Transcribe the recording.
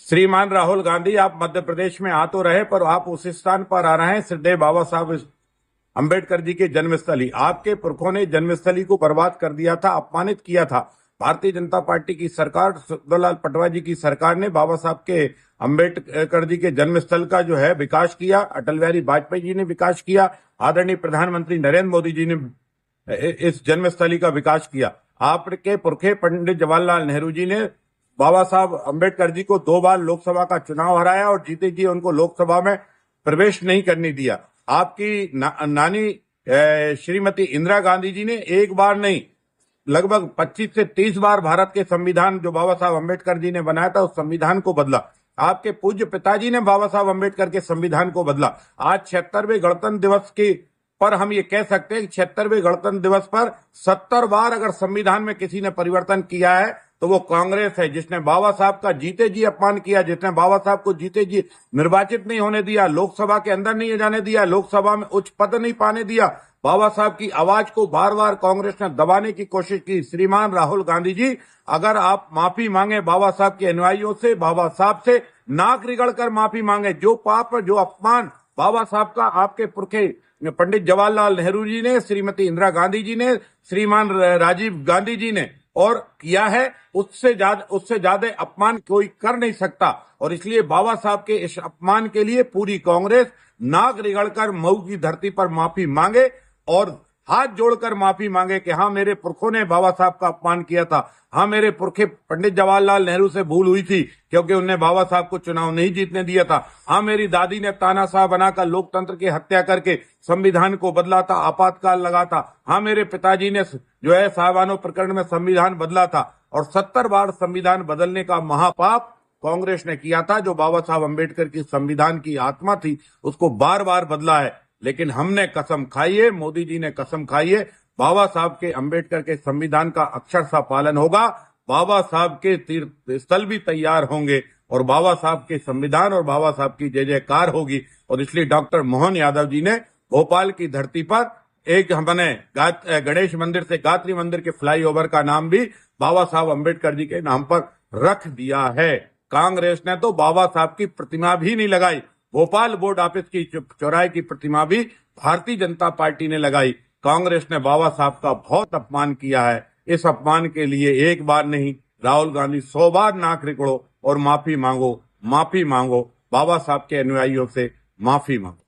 श्रीमान राहुल गांधी, आप मध्य प्रदेश में आ तो रहे, पर आप उस स्थान पर आ रहे हैं श्रद्धेय बाबा साहब अंबेडकर जी के जन्मस्थली। आपके पुरखों ने जन्मस्थली को बर्बाद कर दिया था, अपमानित किया था। भारतीय जनता पार्टी की सरकार, सुखदेवलाल पटवा जी की सरकार ने बाबा साहब के अंबेडकर जी के जन्मस्थल का जो है विकास किया। अटल बिहारी वाजपेयी जी ने विकास किया। आदरणीय प्रधानमंत्री नरेंद्र मोदी जी ने इस जन्मस्थली का विकास किया। आपके पुरखे पंडित जवाहरलाल नेहरू जी ने बाबा साहब अंबेडकर जी को 2 बार लोकसभा का चुनाव हराया और जीते जी उनको लोकसभा में प्रवेश नहीं करने दिया। आपकी नानी श्रीमती इंदिरा गांधी जी ने एक बार नहीं, लगभग 25 से 30 बार भारत के संविधान जो बाबा साहब अंबेडकर जी ने बनाया था उस संविधान को बदला। आपके पूज्य पिताजी ने बाबा साहब अंबेडकर के संविधान को बदला। आज 76वें गणतंत्र दिवस की पर हम ये कह सकते हैं कि 76वें गणतंत्र दिवस पर 70 बार अगर संविधान में किसी ने परिवर्तन किया है तो वो कांग्रेस है, जिसने बाबा साहब का जीते जी अपमान किया, जिसने बाबा साहब को जीते जी निर्वाचित नहीं होने दिया, लोकसभा के अंदर नहीं जाने दिया, लोकसभा में उच्च पद नहीं पाने दिया। बाबा साहब की आवाज को बार बार कांग्रेस ने दबाने की कोशिश की। श्रीमान राहुल गांधी जी, अगर आप माफी मांगे बाबा साहब के अनुयायियों से, बाबा साहब से नाक रिगड़ कर माफी मांगे। जो पाप, जो अपमान बाबा साहब का आपके पुरखे पंडित जवाहरलाल नेहरू जी ने, श्रीमती इंदिरा गांधी जी ने, श्रीमान राजीव गांधी जी ने और किया है, उससे ज्यादा अपमान कोई कर नहीं सकता। और इसलिए बाबा साहब के इस अपमान के लिए पूरी कांग्रेस नाक रिगड़कर मऊ की धरती पर माफी मांगे और हाथ जोड़कर माफी मांगे कि हाँ, मेरे पुरखों ने बाबा साहब का अपमान किया था। हाँ, मेरे पुरखे पंडित जवाहरलाल नेहरू से भूल हुई थी क्योंकि उन्होंने बाबा साहब को चुनाव नहीं जीतने दिया था। हाँ, मेरी दादी ने तानाशाह बनाकर लोकतंत्र की हत्या करके संविधान को बदला था, आपातकाल लगा था। हाँ, मेरे पिताजी ने जो है साहबानो प्रकरण में संविधान बदला था और 70 बार संविधान बदलने का महापाप कांग्रेस ने किया था। जो बाबा साहब अंबेडकर की संविधान की आत्मा थी उसको बार बार बदला है। लेकिन हमने कसम खाई है, मोदी जी ने कसम खाई है, बाबा साहब के अंबेडकर के संविधान का अक्षरशः पालन होगा। बाबा साहब के तीर्थ स्थल भी तैयार होंगे और बाबा साहब के संविधान और बाबा साहब की जय जयकार होगी। और इसलिए डॉक्टर मोहन यादव जी ने भोपाल की धरती पर एक हमने गणेश मंदिर से गायत्री मंदिर के फ्लाईओवर का नाम भी बाबा साहब अंबेडकर जी के नाम पर रख दिया है। कांग्रेस ने तो बाबा साहब की प्रतिमा भी नहीं लगाई। भोपाल बोर्ड ऑफिस की चौराहे की प्रतिमा भी भारतीय जनता पार्टी ने लगाई। कांग्रेस ने बाबा साहब का बहुत अपमान किया है। इस अपमान के लिए एक बार नहीं, राहुल गांधी 100 बार नाक रिकड़ो और माफी मांगो, माफी मांगो, बाबा साहब के अनुयायियों से माफी मांगो।